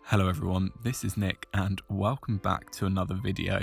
Hello everyone, this is Nick and welcome back to another video.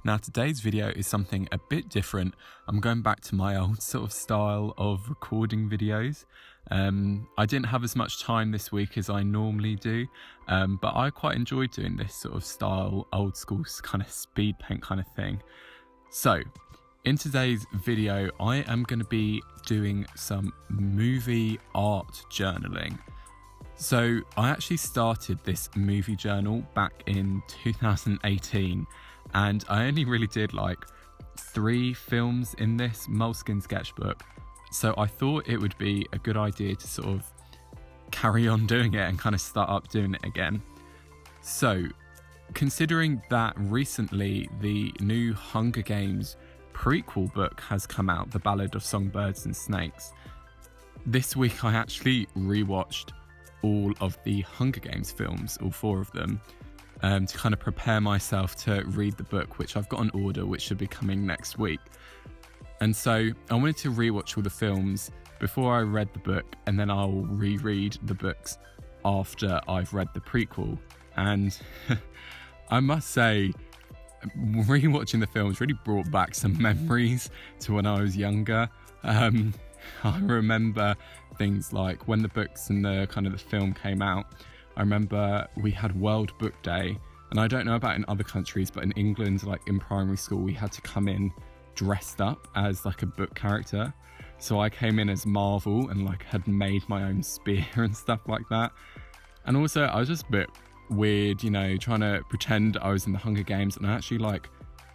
Now today's video is something a bit different. I'm going back to my old sort of style of recording videos. I didn't have as much time this week as I normally do, but I quite enjoyed doing this sort of style, old school kind of speed paint kind of thing. So in today's video, I am going to be doing some movie art journaling. So I actually started this movie journal back in 2018 and I only really did like 3 films in this Moleskine sketchbook. So I thought it would be a good idea to sort of carry on doing it and kind of start up doing it again. So considering that recently the new Hunger Games prequel book has come out, The Ballad of Songbirds and Snakes, this week I actually rewatched all of the Hunger Games films, all 4 of them, to kind of prepare myself to read the book, which I've got an order, which should be coming next week. And so I wanted to rewatch all the films before I read the book, and then I'll reread the books after I've read the prequel. And I must say, rewatching the films really brought back some memories to when I was younger. I remember things like when the books and the kind of the film came out. I remember we had World Book Day, and I don't know about in other countries, but in England, like in primary school, we had to come in dressed up as like a book character. So I came in as Marvel and like had made my own spear and stuff like that. And also I was just a bit weird, you know, trying to pretend I was in the Hunger Games, and I actually like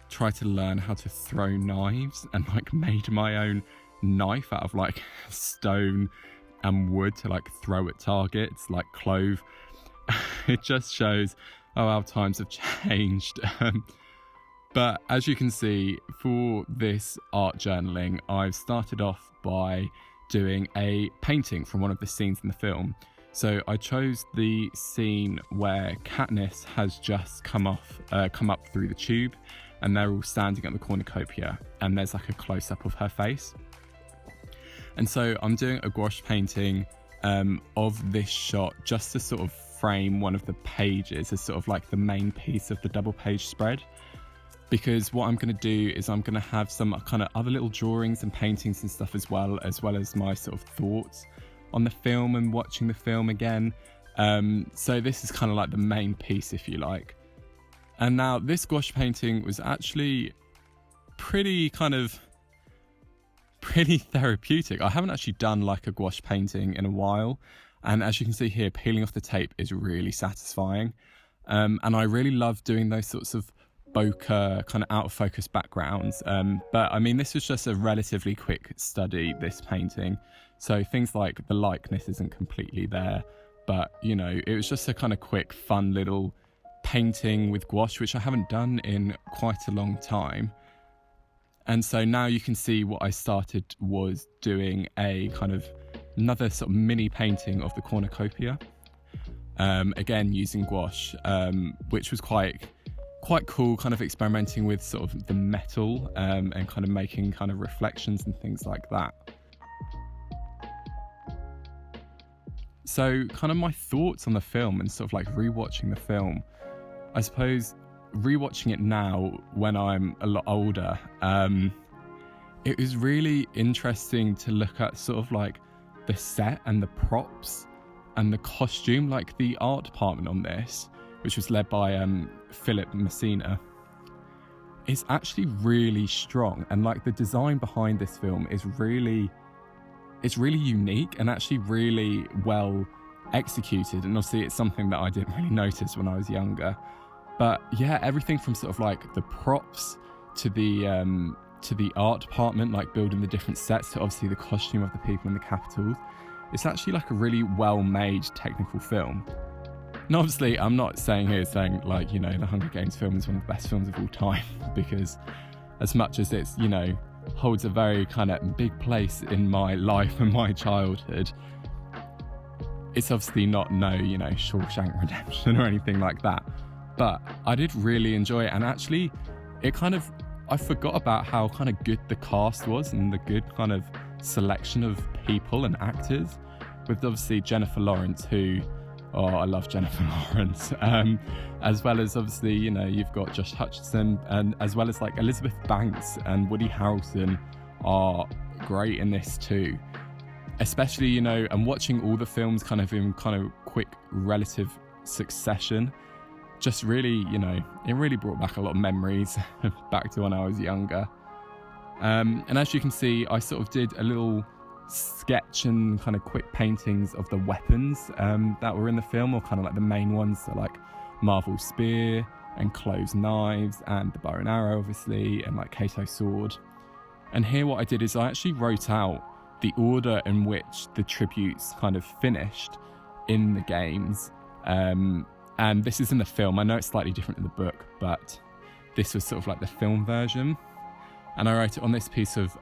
tried to learn how to throw knives and like made my own knife out of like stone and wood to like throw at targets, like clove. It just shows how times have changed. But as you can see, for this art journaling, I've started off by doing a painting from one of the scenes in the film. So I chose the scene where Katniss has just come up through the tube, and they're all standing at the cornucopia, and there's like a close-up of her face. And so I'm doing a gouache painting of this shot just to sort of frame one of the pages as sort of like the main piece of the double page spread. Because what I'm going to do is I'm going to have some kind of other little drawings and paintings and stuff as well as my sort of thoughts on the film and watching the film again. So this is kind of like the main piece, if you like. And now this gouache painting was actually pretty therapeutic. I haven't actually done like a gouache painting in a while, and as you can see here, peeling off the tape is really satisfying, and I really love doing those sorts of bokeh kind of out of focus backgrounds, but I mean this was just a relatively quick study, this painting, so things like the likeness isn't completely there, but you know, it was just a kind of quick fun little painting with gouache, which I haven't done in quite a long time. And so now you can see what I started was doing a kind of another sort of mini painting of the cornucopia, again using gouache, which was quite cool, kind of experimenting with sort of the metal, and kind of making kind of reflections and things like that. So kind of my thoughts on the film and sort of like rewatching the film, I suppose. Rewatching it now when I'm a lot older, it was really interesting to look at sort of like the set and the props and the costume, like the art department on this, which was led by Philip Messina, is actually really strong, and like the design behind this film is really unique and actually really well executed, and obviously it's something that I didn't really notice when I was younger. But yeah, everything from sort of like the props to the art department, like building the different sets, to obviously the costume of the people in the Capitol. It's actually like a really well-made technical film. And obviously, I'm not saying like, you know, the Hunger Games film is one of the best films of all time, because as much as it's, you know, holds a very kind of big place in my life and my childhood, it's obviously not you know, Shawshank Redemption or anything like that. But I did really enjoy it, and actually I forgot about how kind of good the cast was and the good kind of selection of people and actors, with obviously Jennifer Lawrence, who Oh, I love Jennifer Lawrence. As well as obviously, you know, you've got Josh Hutcherson, and as well as like Elizabeth Banks and Woody Harrelson are great in this too. Especially, you know, and watching all the films kind of in kind of quick relative succession, just really, you know, it really brought back a lot of memories back to when I was younger. And as you can see, I sort of did a little sketch and kind of quick paintings of the weapons that were in the film, or kind of like the main ones, so like Marvel's spear and Chloe's knives and the bow and arrow obviously, and like Kato's sword. And here what I did is I actually wrote out the order in which the tributes kind of finished in the games, and this is in the film. I know it's slightly different in the book, but this was sort of like the film version. And I wrote it on this piece of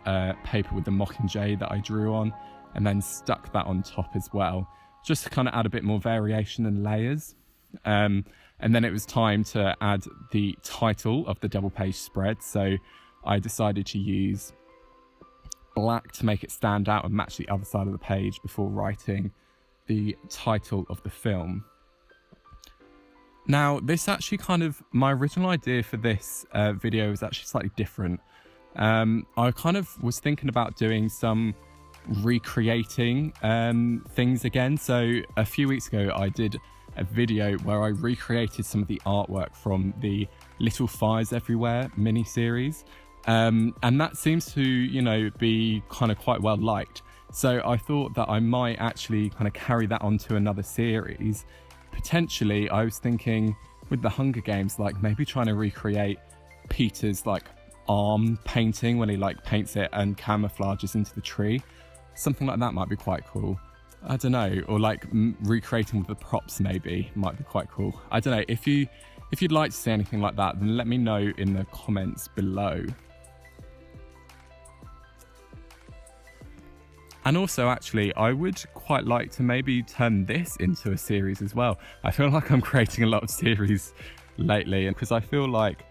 paper with the Mockingjay that I drew on, and then stuck that on top as well, just to kind of add a bit more variation and layers. And then it was time to add the title of the double page spread. So I decided to use black to make it stand out and match the other side of the page before writing the title of the film. Now, this actually kind of, my original idea for this video was actually slightly different. I kind of was thinking about doing some recreating things again. So a few weeks ago I did a video where I recreated some of the artwork from the Little Fires Everywhere mini-series, and that seems to, you know, be kind of quite well liked. So I thought that I might actually kind of carry that onto another series. Potentially I was thinking with the Hunger Games, like maybe trying to recreate Peter's like arm painting when he like paints it and camouflages into the tree. Something like that might be quite cool. I don't know, or like recreating with the props maybe might be quite cool. I don't know, if you'd like to see anything like that, then let me know in the comments below. And also, actually, I would quite like to maybe turn this into a series as well. I feel like I'm creating a lot of series lately, because I feel like,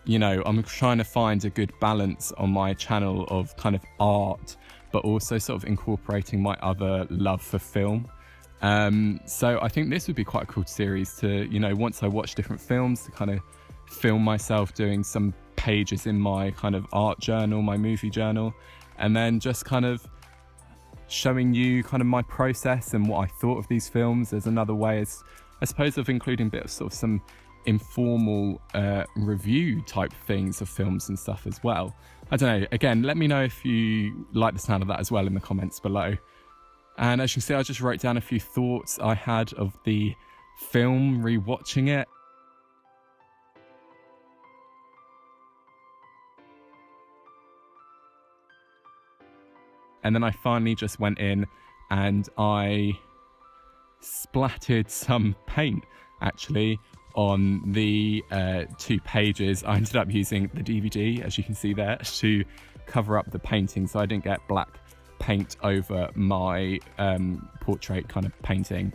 you know, I'm trying to find a good balance on my channel of kind of art, but also sort of incorporating my other love for film. So I think this would be quite a cool series to, you know, once I watch different films, to kind of film myself doing some pages in my kind of art journal, my movie journal, and then just kind of showing you kind of my process and what I thought of these films. There's another way, as I suppose, of including a bit of sort of some informal review type things of films and stuff as well. I don't know, again, let me know if you like the sound of that as well in the comments below. And as you can see, I just wrote down a few thoughts I had of the film, rewatching it. And then I finally just went in and I splattered some paint actually on the 2 pages. I ended up using the DVD, as you can see there, to cover up the painting, so I didn't get black paint over my portrait kind of painting.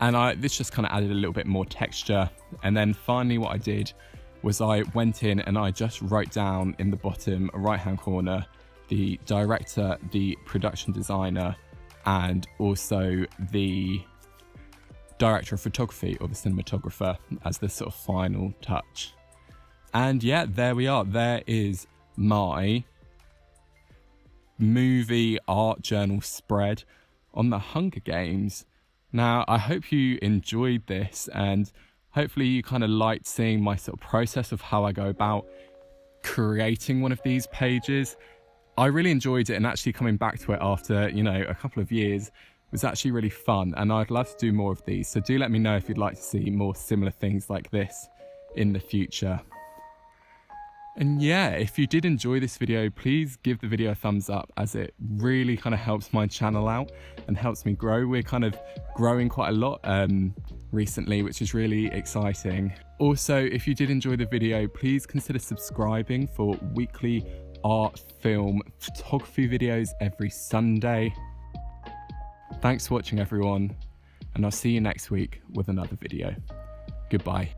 And this just kind of added a little bit more texture. And then finally what I did was I went in and I just wrote down in the bottom right hand corner the director, the production designer, and also the director of photography, or the cinematographer, as the sort of final touch. And yeah, there we are. There is my movie art journal spread on the Hunger Games. Now, I hope you enjoyed this, and hopefully you kind of liked seeing my sort of process of how I go about creating one of these pages. I really enjoyed it, and actually coming back to it after, you know, a couple of years was actually really fun, and I'd love to do more of these. So do let me know if you'd like to see more similar things like this in the future. And yeah, if you did enjoy this video, please give the video a thumbs up, as it really kind of helps my channel out and helps me grow. We're kind of growing quite a lot recently, which is really exciting. Also, if you did enjoy the video, please consider subscribing for weekly art, film, photography videos every Sunday. Thanks for watching, everyone, and I'll see you next week with another video. Goodbye.